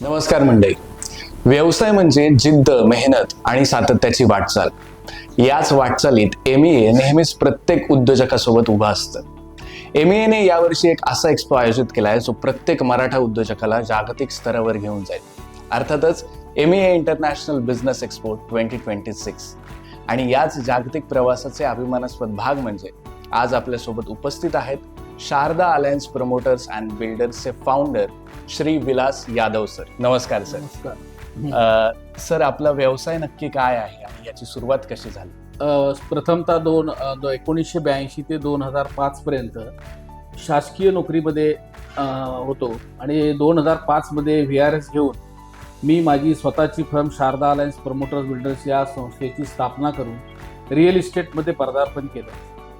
नमस्कार मंडळी. व्यवसाय म्हणजे जिद्द, मेहनत आणि सातत्याची वाटचाल. याच वाटचालीत MEA नेहमीच प्रत्येक उद्योजकासोबत उभा असतं. MEAने यावर्षी एक असा एक्स्पो आयोजित केला आहे जो प्रत्येक मराठा उद्योजकाला जागतिक स्तरावर घेऊन जाईल. अर्थातच MEA इंटरनॅशनल बिझनेस एक्स्पो 2026. आणि याच जागतिक प्रवासाचे अभिमानास्पद भाग म्हणजे आज आपल्यासोबत उपस्थित आहेत शारदा अलायन्स प्रमोटर्स अँड बिल्डर्सचे फाउंडर श्री विलास यादव सर. नमस्कार सर. सर, आपला व्यवसाय नक्की काय आहे आणि याची सुरुवात कशी झाली? प्रथमतः 1982 ते 2005 पर्यंत शासकीय नोकरीमध्ये होतो आणि 2005 मध्ये VRS घेऊन मी माझी स्वतःची firm Sharada alliance promoters builders या संस्थेची स्थापना करून रिअल इस्टेटमध्ये पदार्पण केलं.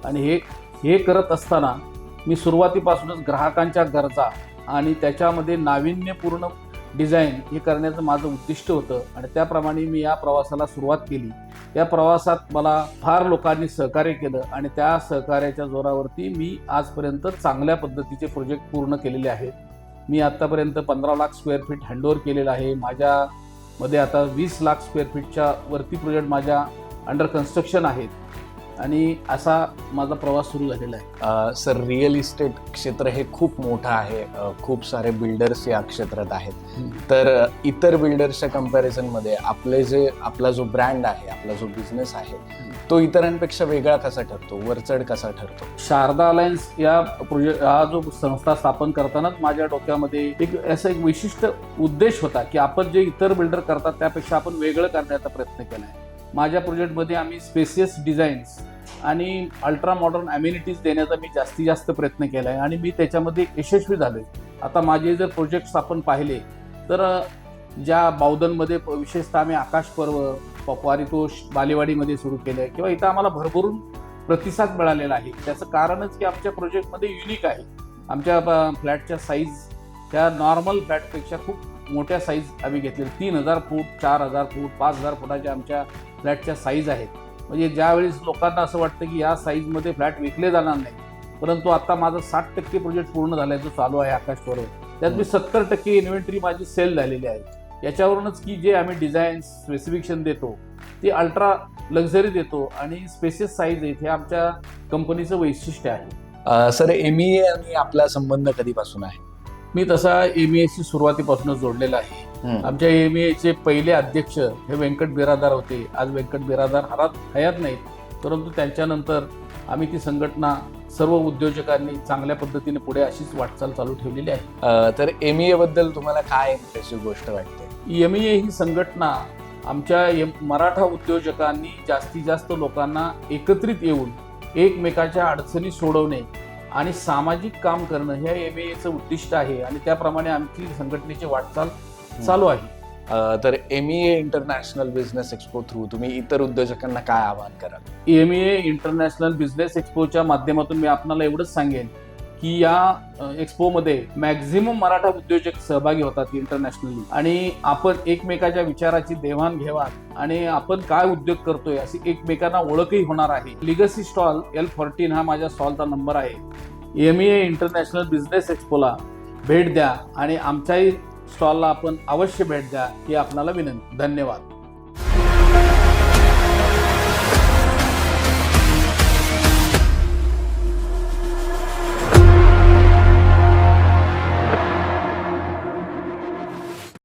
आणि हे करत असताना मी सुरुवातीपासूनच ग्राहकांच्या गरजा आणि त्याच्यामध्ये नाविन्यपूर्ण डिझाईन हे करण्याचं माझं उद्दिष्ट होतं आणि त्याप्रमाणे मी या प्रवासाला सुरुवात केली. या प्रवासात मला फार लोकांनी सहकार्य केलं आणि त्या सहकार्याच्या जोरावरती मी आजपर्यंत चांगल्या पद्धतीचे प्रोजेक्ट पूर्ण केलेले आहेत. मी आत्तापर्यंत 15 लाख स्क्वेअर फीट हँडओव्हर केलेलं आहे. माझ्यामध्ये आता 20 लाख स्क्वेअर फीटच्या वरती प्रोजेक्ट माझ्या अंडर कन्स्ट्रक्शन आहेत आणि असा माझा प्रवास सुरू झालेला आहे. सर, रिअल इस्टेट क्षेत्र हे खूप मोठं आहे. खूप सारे बिल्डर्स या क्षेत्रात आहेत. तर इतर बिल्डर्सच्या कम्पॅरिझनमध्ये आपला जो ब्रँड आहे, आपला जो बिझनेस आहे, तो इतरांपेक्षा वेगळा कसा ठरतो, वरचढ कसा ठरतो? शारदा अलायन्स या हा जो संस्था स्थापन करतानाच माझ्या डोक्यामध्ये एक विशिष्ट उद्देश होता की आपण जे इतर बिल्डर करतात त्यापेक्षा आपण वेगळं करण्याचा प्रयत्न केला आहे. माझ्या प्रोजेक्टमध्ये आम्ही स्पेसियस डिझाईन्स आणि अल्ट्रा मॉडर्न अम्युनिटीज देण्याचा मी जास्तीत जास्त प्रयत्न केला आहे आणि मी त्याच्यामध्ये यशस्वी झालो आहे. आता माझे जर प्रोजेक्ट्स आपण पाहिले तर ज्या बावधनमध्ये विशेषतः आम्ही आकाश पर्व, पकवारीतोष बालेवाडीमध्ये सुरू केलं आहे किंवा इथं आम्हाला भरभरून प्रतिसाद मिळालेला आहे. त्याचं कारणच की आमच्या प्रोजेक्टमध्ये युनिक आहे. आमच्या फ्लॅटच्या साईज त्या नॉर्मल फ्लॅटपेक्षा खूप मोठ्या साईज आम्ही घेतलेल्या 3000 फूट, 4000 फूट, 5000 फुटाच्या आमच्या फ्लॅटच्या साईज आहेत. म्हणजे ज्यावेळेस लोकांना असं वाटतं की या साईजमध्ये फ्लॅट विकले जाणार नाही, परंतु आता माझं 60% प्रोजेक्ट पूर्ण झाला आहे जो चालू आहे आकाश पर्व. त्यात मी 70% इन्व्हेंटरी माझी सेल झालेली आहे. याच्यावरूनच की जे आम्ही डिझाईन स्पेसिफिकेशन देतो ते अल्ट्रा लक्झरी देतो आणि स्पेसियस साईज आहे, हे आमच्या कंपनीचं वैशिष्ट्य आहे. सर, MEA आणि आपला संबंध कधीपासून आहे? मी तसा MEAशी सुरुवातीपासूनच जोडलेला आहे. आमच्या MEAचे पहिले अध्यक्ष हे व्यंकट बिरादार होते. आज व्यंकट बिरादार हयात नाहीत, परंतु त्यांच्यानंतर आम्ही ती संघटना सर्व उद्योजकांनी चांगल्या पद्धतीने पुढे अशीच वाटचाल चालू ठेवलेली आहे. तर MEA बद्दल तुम्हाला काय इम्प्रेसिव्ह गोष्ट वाटते? MEA ही संघटना आमच्या मराठा उद्योजकांनी जास्तीत जास्त लोकांना एकत्रित येऊन एकमेकाच्या अडचणी सोडवणे आणि सामाजिक काम करणं हे MEAचं उद्दिष्ट आहे आणि त्याप्रमाणे आमची संघटनेची वाटचाल चालू आहे. तर MEA international business expo through तुम्ही इतर उद्योजकांना काय आवाहन कराल? MEA इंटरनॅशनल बिझनेस एक्स्पोच्या माध्यमातून मी आपल्याला एवढंच सांगेन की या एक्स्पोमध्ये मॅक्झिमम मराठा उद्योजक सहभागी होतात इंटरनॅशनली आणि आपण एकमेकाच्या विचाराची देवाणघेवाण आणि आपण काय उद्योग करतोय अशी एकमेकांना ओळखही होणार आहे. लिगसी स्टॉल L14 हा माझ्या स्टॉलचा नंबर आहे. MEA इंटरनॅशनल बिझनेस एक्स्पोला भेट द्या आणि आमच्याही स्टॉलला आपण अवश्य भेट द्या ही आपल्याला विनंती. धन्यवाद.